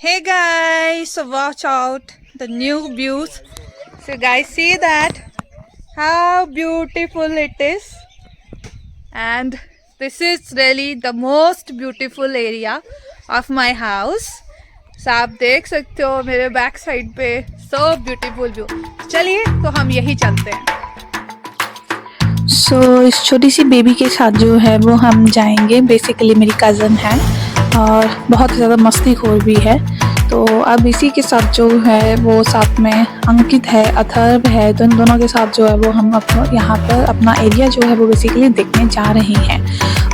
Hey guys, so watch out the new views. So guys, see that how beautiful it is, and this is really the most beautiful area of my house. So आप देख सकते हो मेरे back side पे so beautiful view. चलिए तो हम यही चलते हैं. इस छोटी सी बेबी के साथ जो है वो हम जाएंगे। बेसिकली मेरी कज़न है और बहुत ज़्यादा मस्तीखोर भी है। तो अब इसी के साथ जो है वो साथ में अंकित है, अथर्व है, तो इन दोनों के साथ जो है वो हम यहाँ पर अपना एरिया जो है वो बेसिकली देखने जा रहे हैं।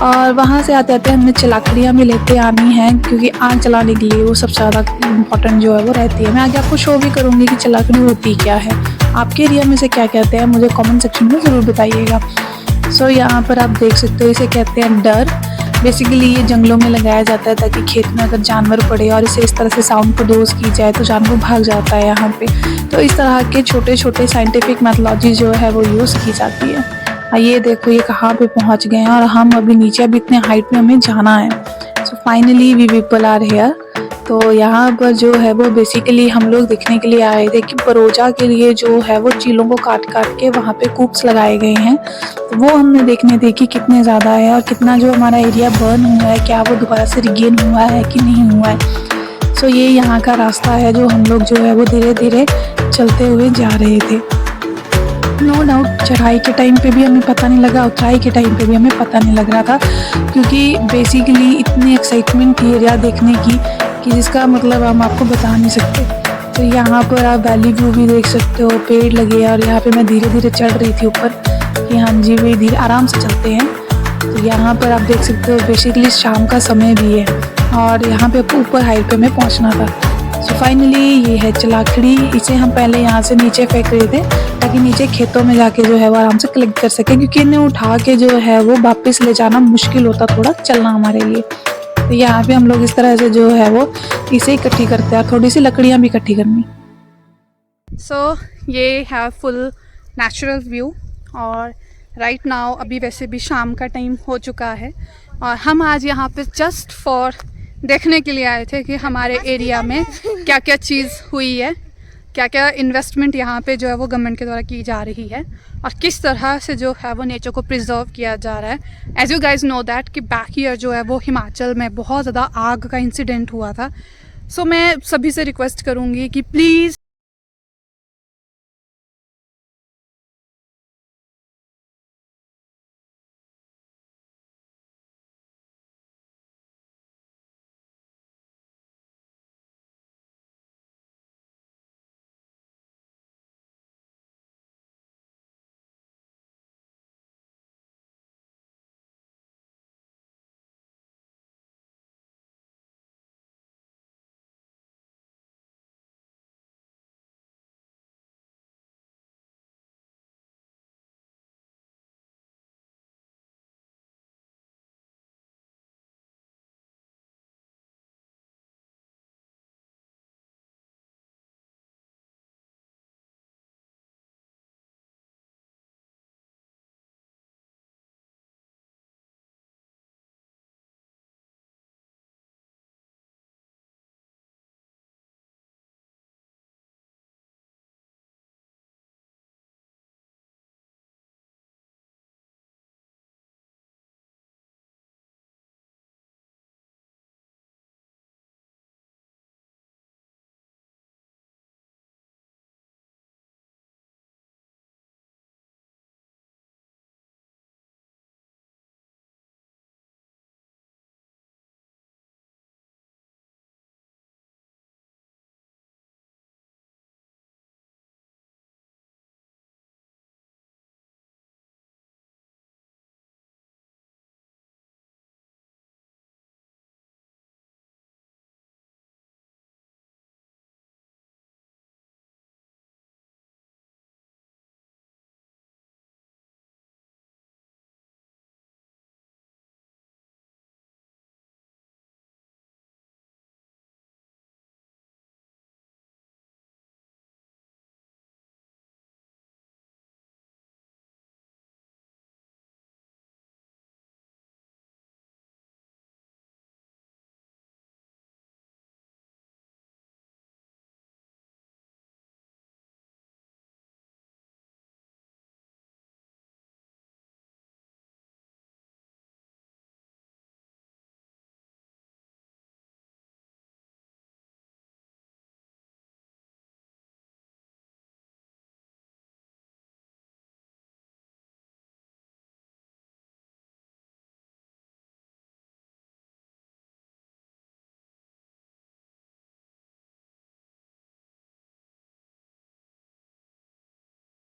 और वहाँ से आते आते हमने चलाकड़ियाँ भी लेते आनी हैं, क्योंकि आग जलाने के लिए वो सबसे ज़्यादा इम्पोर्टेंट जो है वो रहती है। मैं आगे आपको शो भी करूँगी कि चलाकड़ी होती क्या है। आपके एरिया में से क्या कहते हैं मुझे कमेंट सेक्शन में ज़रूर बताइएगा। यहाँ पर आप देख सकते हो, इसे कहते हैं डर। बेसिकली ये जंगलों में लगाया जाता है ताकि खेत में अगर जानवर पड़े और इसे इस तरह से साउंड प्रोड्यूस की जाए तो जानवर भाग जाता है यहाँ पे। तो इस तरह के छोटे छोटे साइंटिफिक मैथोलॉजी जो है वो यूज़ की जाती है। ये देखो ये कहाँ पे पहुँच गए हैं और हम अभी नीचे, अभी इतने हाइट में हमें जाना है। So finally we people are here. तो यहाँ पर जो है वो बेसिकली हम लोग देखने के लिए आए थे कि बरोजा के लिए जो है वो चीलों को काट काट के वहाँ पे कूप्स लगाए गए हैं। तो वो हमने देखने थे कि कितने ज़्यादा है और कितना जो हमारा एरिया बर्न हुआ है, क्या वो दोबारा से रिगेन हुआ है कि नहीं हुआ है। ये यहाँ का रास्ता है जो हम लोग जो है वो धीरे धीरे चलते हुए जा रहे थे। नो डाउट चढ़ाई के टाइम पे भी हमें पता नहीं लगा, उतराई के टाइम पे भी हमें पता नहीं लग रहा था, क्योंकि बेसिकली इतनी एक्साइटमेंट थी एरिया देखने की कि जिसका मतलब हम आपको बता नहीं सकते। तो यहाँ पर आप वैली व्यू भी देख सकते हो, पेड़ लगे हैं और यहाँ पे मैं धीरे धीरे चढ़ रही थी ऊपर कि हाँ जी भाई धीरे आराम से चलते हैं। तो यहाँ पर आप देख सकते हो बेसिकली शाम का समय भी है और यहाँ पे ऊपर हाइट पे हमें पहुँचना था। फाइनली ये है चलाखड़ी। इसे हम पहले यहाँ से नीचे फेंक रहे थे ताकि नीचे खेतों में जाके जो है वो आराम से कलेक्ट कर सके, क्योंकि इन्हें उठा के जो है वो वापस ले जाना मुश्किल होता थोड़ा चलना हमारे लिए। तो यहाँ पे हम लोग इस तरह से जो है वो इसे इकट्ठी करते हैं, थोड़ी सी लकड़ियाँ भी इकट्ठी करनी। ये है फुल नेचुरल व्यू। और राइट नाउ अभी वैसे भी शाम का टाइम हो चुका है और हम आज यहाँ पे जस्ट फॉर देखने के लिए आए थे कि हमारे एरिया में क्या क्या चीज़ हुई है, क्या क्या इन्वेस्टमेंट यहाँ पे जो है वो गवर्नमेंट के द्वारा की जा रही है और किस तरह से जो है वो नेचर को प्रिजर्व किया जा रहा है। As you guys know that कि बैक ईयर जो है वो हिमाचल में बहुत ज़्यादा आग का इंसिडेंट हुआ था। मैं सभी से रिक्वेस्ट करूँगी कि प्लीज़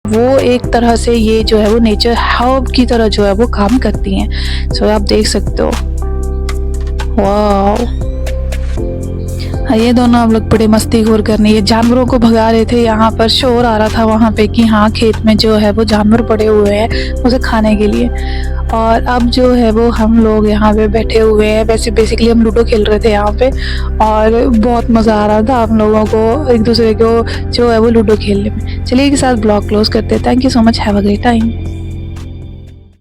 वो एक तरह से ये जो है वो नेचर हब की तरह जो है वो काम करती हैं। सो आप देख सकते हो, वाह। ये दोनों हम लोग बड़े मस्तीखोर करने, ये जानवरों को भगा रहे थे। यहाँ पर शोर आ रहा था वहाँ पे कि हाँ खेत में जो है वो जानवर पड़े हुए हैं उसे खाने के लिए। और अब जो है वो हम लोग यहाँ पे बैठे हुए हैं। वैसे बेसिकली हम लूडो खेल रहे थे यहाँ पे और बहुत मज़ा आ रहा था हम लोगों को एक दूसरे को जो है वो लूडो खेलने में। चलिए के साथ ब्लॉग क्लोज करते हैं। Thank you so much, have a great time.